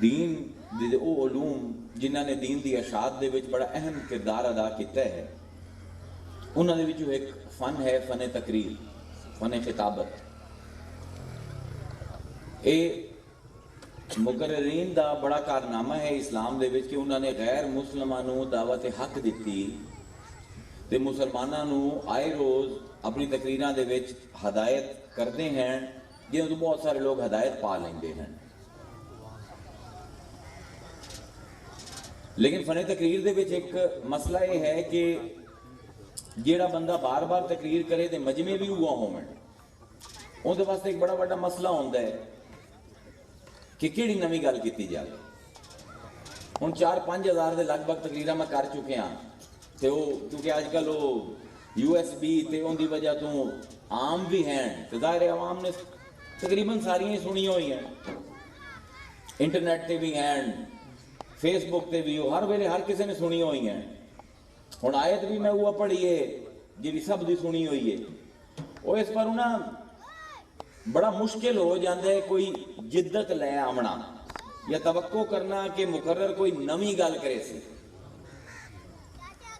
دین دے او علوم جنہاں نے دین دی اشاعت دے وچ بڑا اہم کردار ادا کیتا ہے، انہاں دے وچوں ایک فن ہے فن تقریر، فن خطابت۔ اے مقررین دا بڑا کارنامہ ہے اسلام دے وچ کہ انہاں نے غیر مسلمانوں دعوت حق دتی تے مسلمانوں آئے روز اپنی تقریراں دے وچ ہدایت کرتے ہیں، جنہاں تو بہت سارے لوگ ہدایت پا لیندے ہیں۔ لیکن فن تقریر دے وچ ایک مسئلہ یہ ہے کہ جیڑا بندہ بار بار تقریر کرے تے مجمع بھی ہوا ہون، ان دے واسطے ایک بڑا بڑا مسئلہ ہوندا ہے کہ کیڑی نویں گل کیتی جائے۔ ہن 4-5 ہزار دے لگ بھگ تقریراں میں کر چکے ہاں تے وہ کیونکہ آج کل وہ USB تے ان دی وجہ تو عام بھی ہیں تے ظاہر عوام نے تقریباً ساریاں سنی ہوئی ہیں، انٹرنیٹ تے بھی ہیں، فیس بک تے بھی ہر ویلے ہر کسی نے سنی ہوئی ہیں۔ ہن آیت بھی میں وہ پڑھی ہے جی بھی سب دی سنی ہوئی ہے، وہ اس پر انہاں بڑا مشکل ہو جاندہ ہے کوئی جدت لے آمنا یا توقع کرنا کہ مقرر کوئی نویں گل کرے سی،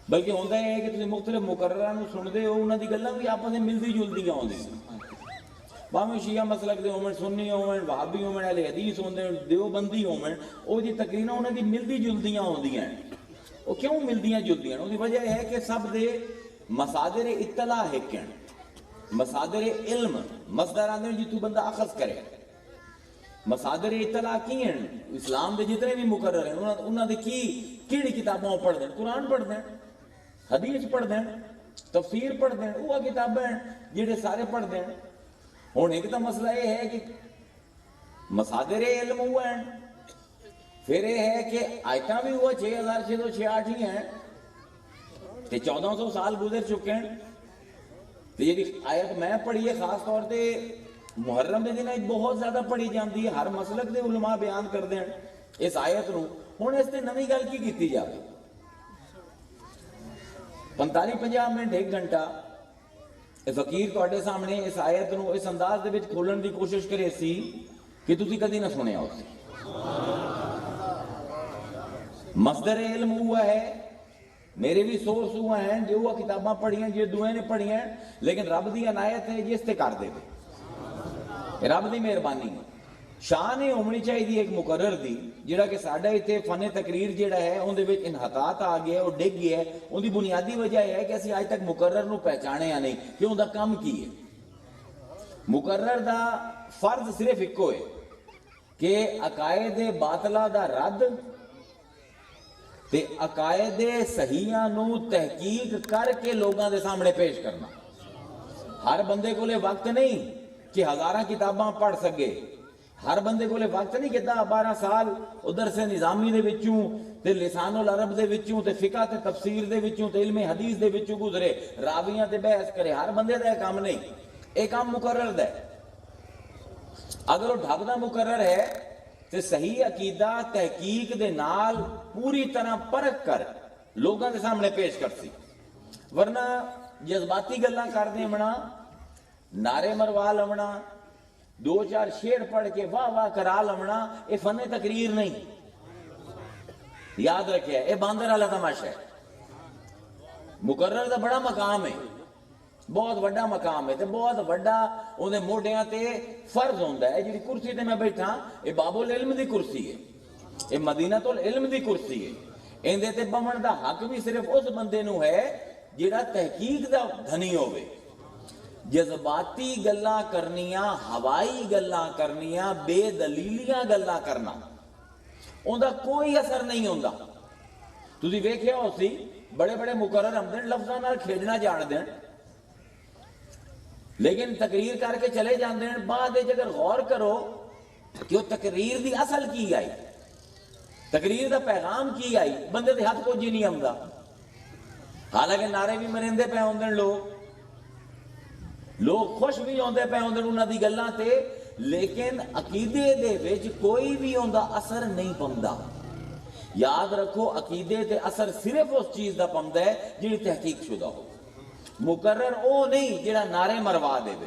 بلکہ ہوندہ ہے کہ تسی مختلف مقرران سن دے ہو، انہاں دی گلاں بھی آپس میں ملدی جلدی ہوندی ہیں، باہمیں شیعہ مسلک دے ہومن، سنی ہومن، وہابی ہومن، اہل حدیث ہوندے، دیوبندی ہومن، وہ جی تقریراں انہاں دی ملدی جلدیاں ہوندیاں ہیں۔ وہ کیوں ملدیاں جلدیاں؟ اس کی وجہ ہے کہ سب دے مصادر اطلاع ایک ہیں، مصادر علم، مصدر آندے ہیں جتوں بندہ اخذ کرے۔ مصادر اطلاع کی ہیں؟ اسلام دے جتنے بھی مقرر ہیں انہاں دے کیڑی کتابوں پڑھ دیں؟ قرآن پڑھ دیں، حدیث پڑھ دیں، تفسیر پڑھ دیں، وہ کتابیں ہیں جڑے سارے پڑھ دیں۔ ہن ایک تو مسئلہ یہ ہے کہ مصادر علم ہوا ہے، پھر یہ ہے کہ آیتاں بھی ہوا 6686 ہی ہیں تے 1400 سال گزر چکے ہیں۔ تو یہ آیت میں پڑھی ہے خاص طور سے محرم دے دن بہت زیادہ پڑھی جاندی ہے، ہر مسلک دے علماء بیان کر دیں اس آیت نو۔ ہن اس تے نویں گل کی کیتی جاوے؟ 45-50 منٹ 1 گھنٹہ فقیر تواڈے سامنے اس آیت نو اس انداز دے وچ کھولن دی کوشش کرے سی کہ تسی کدی نہ سنیا ہو سی۔ مصدر علم ہوا ہے، میرے بھی سورس ہوا ہیں جو وہ کتاباں پڑھی ہیں جو دوئے نے پڑھی ہیں، لیکن رب دی عنایت ہے جس تے کر دے دے، رب دی مہربانی ہے۔ شان ہونی چاہیے ایک مقرر دی جڑا کہ ساڈا ایتھے فن تقریر جڑا ہے اون دے وچ انحطاط آ گیا ہے، وہ ڈگ گیا ہے۔ ان دی بنیادی وجہ یہ ہے کہ اسی آج تک مقرر نو پہچانیا نہیں کہ ان دا کام کی ہے۔ مقرر دا فرض صرف ایکو ہے کہ عقائد باطلہ دا رد تے عقائد صحیحاں نو تحقیق کر کے لوگاں دے سامنے پیش کرنا۔ ہر بندے کو لے وقت نہیں کہ 1000 کتاباں پڑھ سکے، ہر بندے کو لے وقت نہیں کہ 10-12 سال ادھر سے نظامی دے وچوں تے لسان العرب دے وچوں تے فقہ تے تفسیر دے وچوں تے علم حدیث دے وچوں گزرے، راویاں تے بحث کرے۔ ہر بندے دا کام نہیں، ایک کام مقرر دا ہے۔ اگر وہ ڈھکدا مقرر ہے تے صحیح عقیدہ تحقیق دے نال پوری طرح پرکھ کر لوگاں دے سامنے پیش کر سی، ورنہ جذباتی گلاں کر دیں بنا، نعرے مروا لمنا، 2-4 شعر پڑھ کے واہ واہ کرا لمنا، یہ فن تقریر نہیں۔ یاد رکھے یہ باندر والا تماشا ہے۔ مقرر دا بڑا مقام ہے، بہت بڑا مقام ہے تے بہت بڑا انہیں موڈیاں تے فرض ہوندا ہے۔ جی کرسی تے میں بیٹھا یہ باب العلم دی کرسی ہے، یہ مدینۃ العلم دی کرسی ہے، اندے تے بمن دا حق بھی صرف اس بندے نو ہے جڑا تحقیق دا دھنی ہوئے۔ جذباتی گلاں کرنیاں، ہوائی گلاں کرنیاں، بے دلیلیاں گلاں کرنا ان دا کوئی اثر نہیں ہوندا۔ تسی ویکھیا ہو سی بڑے بڑے مقرر آمدن لفظاں نال کھیڈنا جان دین، لیکن تقریر کر کے چلے جاندے ہیں۔ بعد اگر غور کرو کہ وہ تقریر دی اصل کی آئی، تقریر دا پیغام کی آئی، بندے دے ہاتھ کو جی نہیں آمدا۔ حالانکہ نعرے بھی مرندے پہ ہوندے لوگ خوش بھی ہوندے پہ ہوندے انہاں دی گلاں تے، لیکن عقیدے دے وچ کوئی بھی ہوندا اثر نہیں پوندا۔ یاد رکھو عقیدے تے اثر صرف اس چیز دا پوندا ہے جڑی تحقیق شدہ ہو۔ مقرر او نہیں جڑا نعرے مروا دے وے،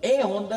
ਇਹ ਹੁੰਦਾ